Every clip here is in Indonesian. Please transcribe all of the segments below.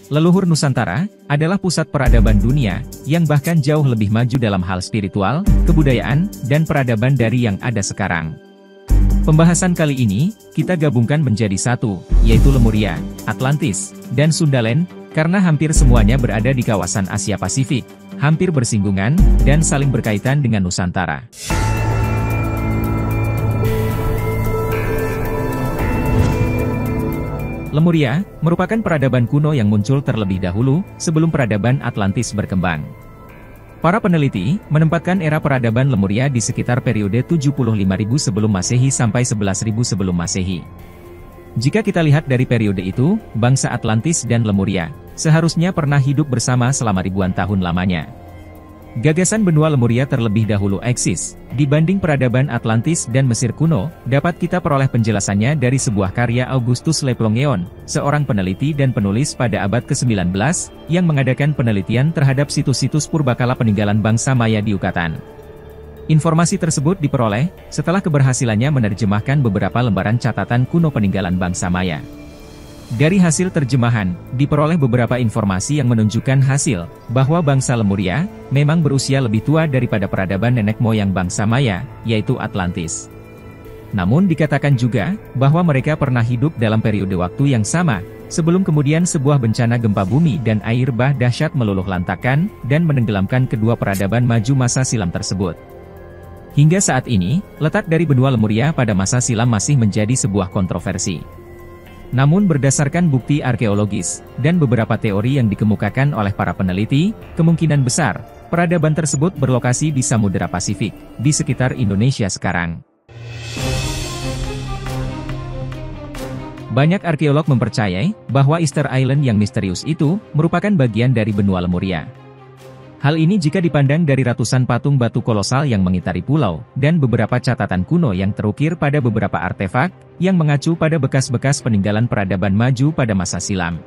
Leluhur Nusantara adalah pusat peradaban dunia, yang bahkan jauh lebih maju dalam hal spiritual, kebudayaan, dan peradaban dari yang ada sekarang. Pembahasan kali ini, kita gabungkan menjadi satu, yaitu Lemuria, Atlantis, dan Sundaland, karena hampir semuanya berada di kawasan Asia Pasifik, hampir bersinggungan, dan saling berkaitan dengan Nusantara. Lemuria merupakan peradaban kuno yang muncul terlebih dahulu, sebelum peradaban Atlantis berkembang. Para peneliti menempatkan era peradaban Lemuria di sekitar periode 75.000 sebelum Masehi sampai 11.000 sebelum Masehi. Jika kita lihat dari periode itu, bangsa Atlantis dan Lemuria seharusnya pernah hidup bersama selama ribuan tahun lamanya. Gagasan benua Lemuria terlebih dahulu eksis, dibanding peradaban Atlantis dan Mesir kuno, dapat kita peroleh penjelasannya dari sebuah karya Augustus Le Plongeon, seorang peneliti dan penulis pada abad ke-19, yang mengadakan penelitian terhadap situs-situs purbakala peninggalan bangsa Maya di Yucatan. Informasi tersebut diperoleh setelah keberhasilannya menerjemahkan beberapa lembaran catatan kuno peninggalan bangsa Maya. Dari hasil terjemahan, diperoleh beberapa informasi yang menunjukkan hasil, bahwa bangsa Lemuria, memang berusia lebih tua daripada peradaban nenek moyang bangsa Maya, yaitu Atlantis. Namun dikatakan juga, bahwa mereka pernah hidup dalam periode waktu yang sama, sebelum kemudian sebuah bencana gempa bumi dan air bah dahsyat meluluh lantakkan, dan menenggelamkan kedua peradaban maju masa silam tersebut. Hingga saat ini, letak dari benua Lemuria pada masa silam masih menjadi sebuah kontroversi. Namun berdasarkan bukti arkeologis, dan beberapa teori yang dikemukakan oleh para peneliti, kemungkinan besar, peradaban tersebut berlokasi di Samudera Pasifik, di sekitar Indonesia sekarang. Banyak arkeolog mempercayai, bahwa Easter Island yang misterius itu, merupakan bagian dari benua Lemuria. Hal ini jika dipandang dari ratusan patung batu kolosal yang mengitari pulau, dan beberapa catatan kuno yang terukir pada beberapa artefak, yang mengacu pada bekas-bekas peninggalan peradaban maju pada masa silam.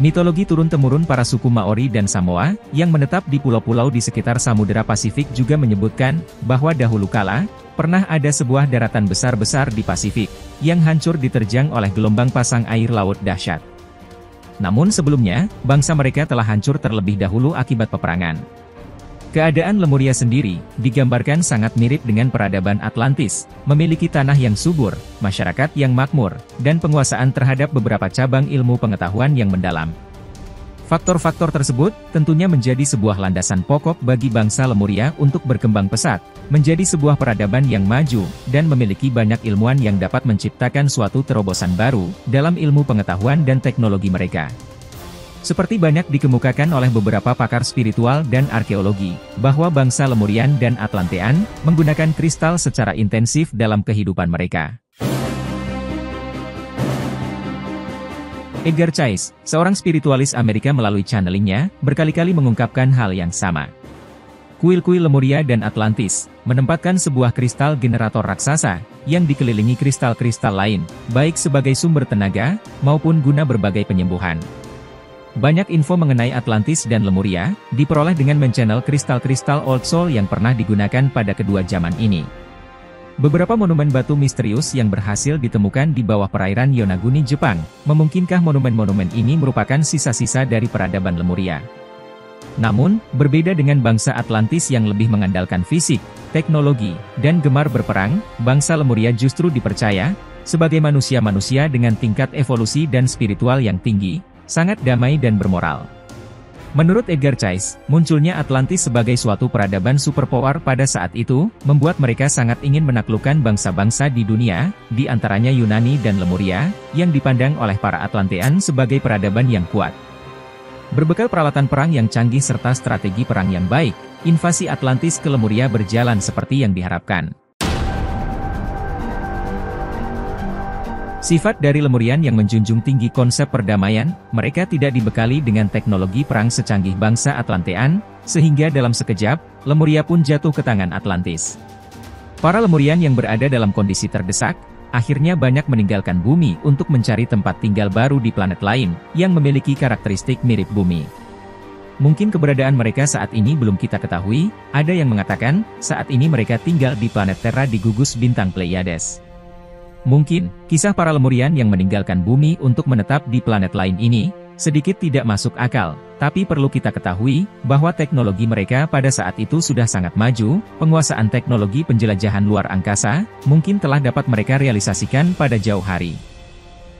Mitologi turun-temurun para suku Maori dan Samoa, yang menetap di pulau-pulau di sekitar Samudera Pasifik juga menyebutkan, bahwa dahulu kala, pernah ada sebuah daratan besar-besar di Pasifik, yang hancur diterjang oleh gelombang pasang air laut dahsyat. Namun sebelumnya, bangsa mereka telah hancur terlebih dahulu akibat peperangan. Keadaan Lemuria sendiri, digambarkan sangat mirip dengan peradaban Atlantis, memiliki tanah yang subur, masyarakat yang makmur, dan penguasaan terhadap beberapa cabang ilmu pengetahuan yang mendalam. Faktor-faktor tersebut, tentunya menjadi sebuah landasan pokok bagi bangsa Lemuria untuk berkembang pesat, menjadi sebuah peradaban yang maju, dan memiliki banyak ilmuwan yang dapat menciptakan suatu terobosan baru, dalam ilmu pengetahuan dan teknologi mereka. Seperti banyak dikemukakan oleh beberapa pakar spiritual dan arkeologi, bahwa bangsa Lemurian dan Atlantean, menggunakan kristal secara intensif dalam kehidupan mereka. Edgar Cayce, seorang spiritualis Amerika melalui channelingnya, berkali-kali mengungkapkan hal yang sama. Kuil-kuil Lemuria dan Atlantis, menempatkan sebuah kristal generator raksasa, yang dikelilingi kristal-kristal lain, baik sebagai sumber tenaga, maupun guna berbagai penyembuhan. Banyak info mengenai Atlantis dan Lemuria, diperoleh dengan menchannel kristal-kristal Old Soul yang pernah digunakan pada kedua zaman ini. Beberapa monumen batu misterius yang berhasil ditemukan di bawah perairan Yonaguni, Jepang, memungkinkah monumen-monumen ini merupakan sisa-sisa dari peradaban Lemuria. Namun, berbeda dengan bangsa Atlantis yang lebih mengandalkan fisik, teknologi, dan gemar berperang, bangsa Lemuria justru dipercaya sebagai manusia-manusia dengan tingkat evolusi dan spiritual yang tinggi, sangat damai dan bermoral. Menurut Edgar Cayce, munculnya Atlantis sebagai suatu peradaban superpower pada saat itu, membuat mereka sangat ingin menaklukkan bangsa-bangsa di dunia, di antaranya Yunani dan Lemuria, yang dipandang oleh para Atlantean sebagai peradaban yang kuat. Berbekal peralatan perang yang canggih serta strategi perang yang baik, invasi Atlantis ke Lemuria berjalan seperti yang diharapkan. Sifat dari Lemurian yang menjunjung tinggi konsep perdamaian, mereka tidak dibekali dengan teknologi perang secanggih bangsa Atlantean, sehingga dalam sekejap, Lemuria pun jatuh ke tangan Atlantis. Para Lemurian yang berada dalam kondisi terdesak, akhirnya banyak meninggalkan bumi untuk mencari tempat tinggal baru di planet lain, yang memiliki karakteristik mirip bumi. Mungkin keberadaan mereka saat ini belum kita ketahui, ada yang mengatakan, saat ini mereka tinggal di planet Terra di gugus bintang Pleiades. Mungkin, kisah para Lemurian yang meninggalkan bumi untuk menetap di planet lain ini, sedikit tidak masuk akal, tapi perlu kita ketahui, bahwa teknologi mereka pada saat itu sudah sangat maju, penguasaan teknologi penjelajahan luar angkasa, mungkin telah dapat mereka realisasikan pada jauh hari.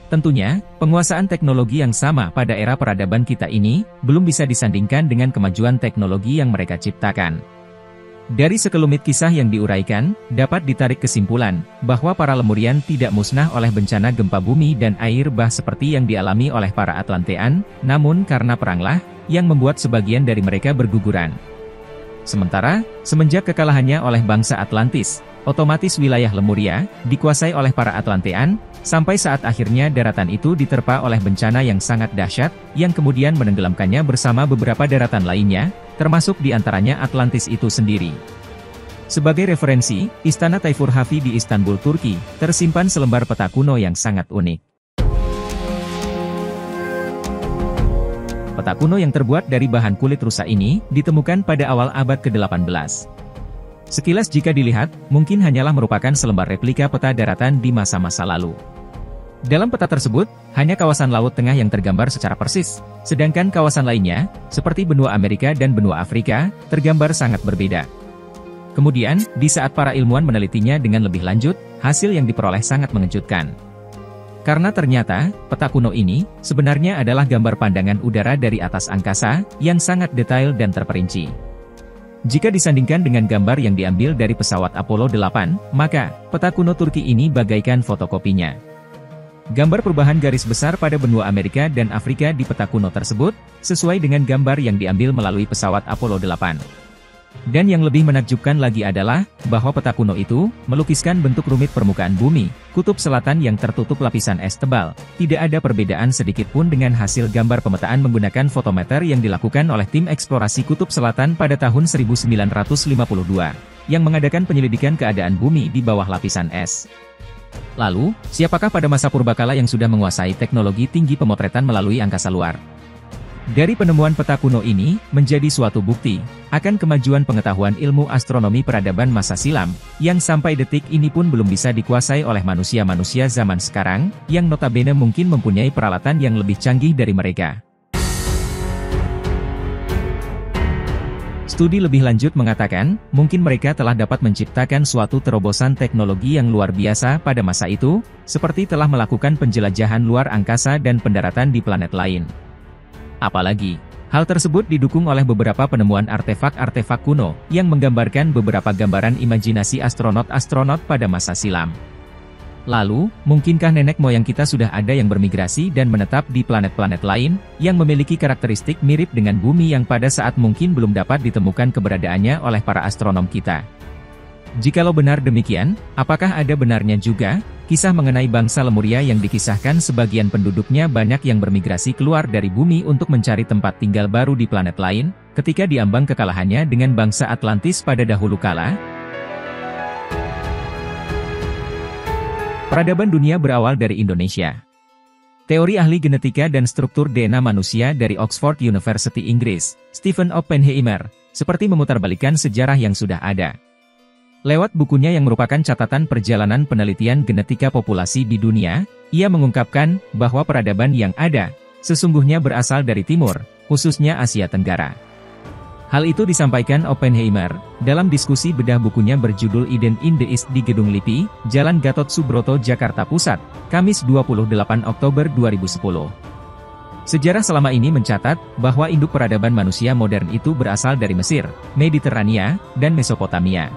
Tentunya, penguasaan teknologi yang sama pada era peradaban kita ini, belum bisa disandingkan dengan kemajuan teknologi yang mereka ciptakan. Dari sekelumit kisah yang diuraikan, dapat ditarik kesimpulan, bahwa para Lemurian tidak musnah oleh bencana gempa bumi dan air bah seperti yang dialami oleh para Atlantean, namun karena peranglah, yang membuat sebagian dari mereka berguguran. Sementara, semenjak kekalahannya oleh bangsa Atlantis, otomatis wilayah Lemuria, dikuasai oleh para Atlantean, sampai saat akhirnya daratan itu diterpa oleh bencana yang sangat dahsyat, yang kemudian menenggelamkannya bersama beberapa daratan lainnya, termasuk di antaranya Atlantis itu sendiri. Sebagai referensi, Istana Tayfur-Hafi di Istanbul, Turki, tersimpan selembar peta kuno yang sangat unik. Peta kuno yang terbuat dari bahan kulit rusa ini, ditemukan pada awal abad ke-18. Sekilas jika dilihat, mungkin hanyalah merupakan selembar replika peta daratan di masa-masa lalu. Dalam peta tersebut, hanya kawasan Laut Tengah yang tergambar secara persis, sedangkan kawasan lainnya, seperti benua Amerika dan benua Afrika, tergambar sangat berbeda. Kemudian, di saat para ilmuwan menelitinya dengan lebih lanjut, hasil yang diperoleh sangat mengejutkan. Karena ternyata, peta kuno ini, sebenarnya adalah gambar pandangan udara dari atas angkasa, yang sangat detail dan terperinci. Jika disandingkan dengan gambar yang diambil dari pesawat Apollo 8, maka, peta kuno Turki ini bagaikan fotokopinya. Gambar perubahan garis besar pada benua Amerika dan Afrika di peta kuno tersebut, sesuai dengan gambar yang diambil melalui pesawat Apollo 8. Dan yang lebih menakjubkan lagi adalah, bahwa peta kuno itu, melukiskan bentuk rumit permukaan bumi, kutub selatan yang tertutup lapisan es tebal. Tidak ada perbedaan sedikit pun dengan hasil gambar pemetaan menggunakan fotometer yang dilakukan oleh tim eksplorasi kutub selatan pada tahun 1952, yang mengadakan penyelidikan keadaan bumi di bawah lapisan es. Lalu, siapakah pada masa purbakala yang sudah menguasai teknologi tinggi pemotretan melalui angkasa luar? Dari penemuan peta kuno ini, menjadi suatu bukti, akan kemajuan pengetahuan ilmu astronomi peradaban masa silam, yang sampai detik ini pun belum bisa dikuasai oleh manusia-manusia zaman sekarang, yang notabene mungkin mempunyai peralatan yang lebih canggih dari mereka. Studi lebih lanjut mengatakan, mungkin mereka telah dapat menciptakan suatu terobosan teknologi yang luar biasa pada masa itu, seperti telah melakukan penjelajahan luar angkasa dan pendaratan di planet lain. Apalagi, hal tersebut didukung oleh beberapa penemuan artefak-artefak kuno, yang menggambarkan beberapa gambaran imajinasi astronot-astronot pada masa silam. Lalu, mungkinkah nenek moyang kita sudah ada yang bermigrasi dan menetap di planet-planet lain, yang memiliki karakteristik mirip dengan bumi yang pada saat mungkin belum dapat ditemukan keberadaannya oleh para astronom kita? Jikalau benar demikian, apakah ada benarnya juga kisah mengenai bangsa Lemuria yang dikisahkan sebagian penduduknya banyak yang bermigrasi keluar dari bumi untuk mencari tempat tinggal baru di planet lain, ketika diambang kekalahannya dengan bangsa Atlantis pada dahulu kala? Peradaban dunia berawal dari Indonesia. Teori ahli genetika dan struktur DNA manusia dari Oxford University Inggris, Stephen Oppenheimer, seperti memutarbalikkan sejarah yang sudah ada. Lewat bukunya yang merupakan catatan perjalanan penelitian genetika populasi di dunia, ia mengungkapkan bahwa peradaban yang ada, sesungguhnya berasal dari timur, khususnya Asia Tenggara. Hal itu disampaikan Oppenheimer, dalam diskusi bedah bukunya berjudul Eden in the East di Gedung LIPI, Jalan Gatot Subroto, Jakarta Pusat, Kamis 28 Oktober 2010. Sejarah selama ini mencatat, bahwa induk peradaban manusia modern itu berasal dari Mesir, Mediterania, dan Mesopotamia.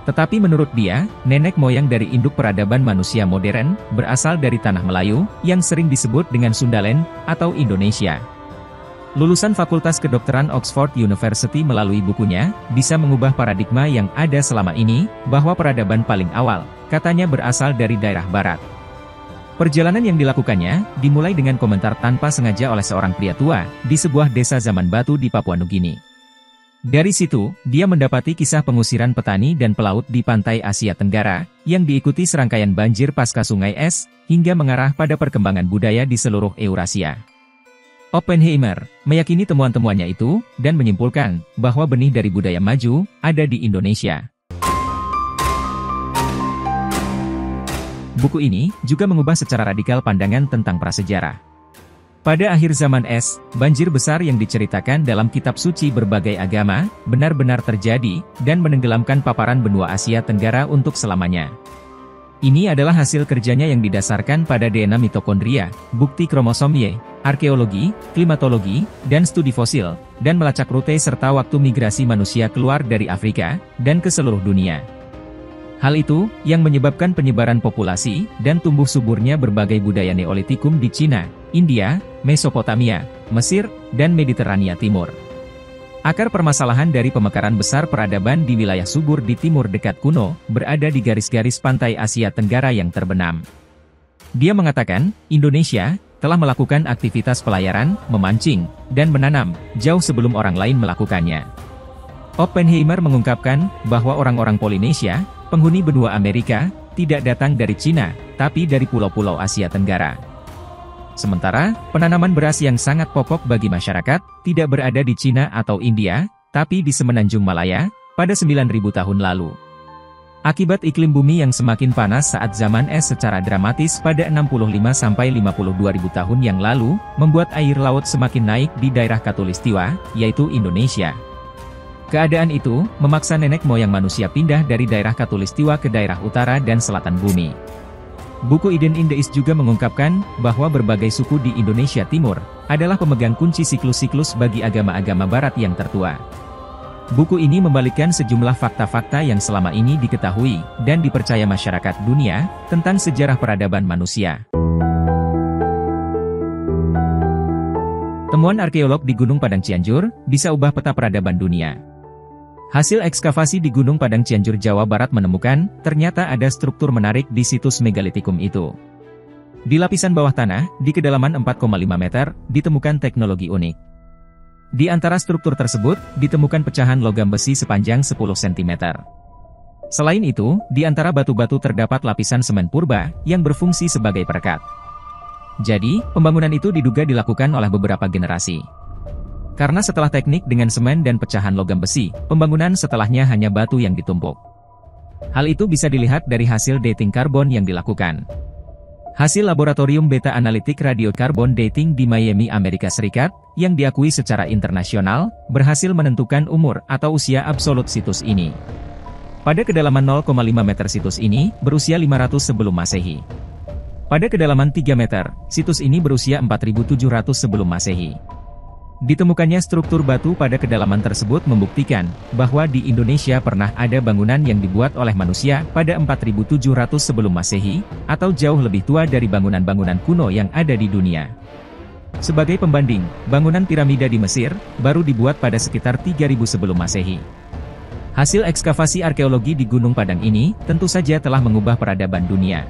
Tetapi menurut dia, nenek moyang dari induk peradaban manusia modern, berasal dari Tanah Melayu, yang sering disebut dengan Sundaland, atau Indonesia. Lulusan Fakultas Kedokteran Oxford University melalui bukunya, bisa mengubah paradigma yang ada selama ini, bahwa peradaban paling awal, katanya berasal dari daerah barat. Perjalanan yang dilakukannya, dimulai dengan komentar tanpa sengaja oleh seorang pria tua, di sebuah desa zaman batu di Papua Nugini. Dari situ, dia mendapati kisah pengusiran petani dan pelaut di pantai Asia Tenggara, yang diikuti serangkaian banjir pasca sungai es, hingga mengarah pada perkembangan budaya di seluruh Eurasia. Oppenheimer meyakini temuan-temuannya itu, dan menyimpulkan bahwa benih dari budaya maju ada di Indonesia. Buku ini juga mengubah secara radikal pandangan tentang prasejarah. Pada akhir zaman es, banjir besar yang diceritakan dalam kitab suci berbagai agama, benar-benar terjadi, dan menenggelamkan paparan benua Asia Tenggara untuk selamanya. Ini adalah hasil kerjanya yang didasarkan pada DNA mitokondria, bukti kromosom Y, arkeologi, klimatologi, dan studi fosil, dan melacak rute serta waktu migrasi manusia keluar dari Afrika, dan ke seluruh dunia. Hal itu, yang menyebabkan penyebaran populasi, dan tumbuh suburnya berbagai budaya Neolitikum di Cina, India, Mesopotamia, Mesir, dan Mediterania Timur. Akar permasalahan dari pemekaran besar peradaban di wilayah subur di timur dekat kuno, berada di garis-garis pantai Asia Tenggara yang terbenam. Dia mengatakan, Indonesia telah melakukan aktivitas pelayaran, memancing, dan menanam, jauh sebelum orang lain melakukannya. Oppenheimer mengungkapkan, bahwa orang-orang Polinesia, penghuni benua Amerika, tidak datang dari Cina, tapi dari pulau-pulau Asia Tenggara. Sementara, penanaman beras yang sangat pokok bagi masyarakat, tidak berada di Cina atau India, tapi di semenanjung Malaya, pada 9.000 tahun lalu. Akibat iklim bumi yang semakin panas saat zaman es secara dramatis pada 65-52.000 tahun yang lalu, membuat air laut semakin naik di daerah Khatulistiwa, yaitu Indonesia. Keadaan itu, memaksa nenek moyang manusia pindah dari daerah Khatulistiwa ke daerah utara dan selatan bumi. Buku Eden in the East juga mengungkapkan, bahwa berbagai suku di Indonesia Timur, adalah pemegang kunci siklus-siklus bagi agama-agama barat yang tertua. Buku ini membalikkan sejumlah fakta-fakta yang selama ini diketahui, dan dipercaya masyarakat dunia, tentang sejarah peradaban manusia. Temuan arkeolog di Gunung Padang Cianjur, bisa ubah peta peradaban dunia. Hasil ekskavasi di Gunung Padang Cianjur, Jawa Barat menemukan, ternyata ada struktur menarik di situs megalitikum itu. Di lapisan bawah tanah, di kedalaman 4,5 meter, ditemukan teknologi unik. Di antara struktur tersebut, ditemukan pecahan logam besi sepanjang 10 cm. Selain itu, di antara batu-batu terdapat lapisan semen purba, yang berfungsi sebagai perekat. Jadi, pembangunan itu diduga dilakukan oleh beberapa generasi. Karena setelah teknik dengan semen dan pecahan logam besi, pembangunan setelahnya hanya batu yang ditumpuk. Hal itu bisa dilihat dari hasil dating karbon yang dilakukan. Hasil laboratorium beta analitik radiokarbon dating di Miami, Amerika Serikat, yang diakui secara internasional, berhasil menentukan umur atau usia absolut situs ini. Pada kedalaman 0,5 meter situs ini, berusia 500 sebelum Masehi. Pada kedalaman 3 meter, situs ini berusia 4.700 sebelum Masehi. Ditemukannya struktur batu pada kedalaman tersebut membuktikan, bahwa di Indonesia pernah ada bangunan yang dibuat oleh manusia pada 4.700 sebelum Masehi, atau jauh lebih tua dari bangunan-bangunan kuno yang ada di dunia. Sebagai pembanding, bangunan piramida di Mesir, baru dibuat pada sekitar 3.000 sebelum Masehi. Hasil ekskavasi arkeologi di Gunung Padang ini, tentu saja telah mengubah peradaban dunia.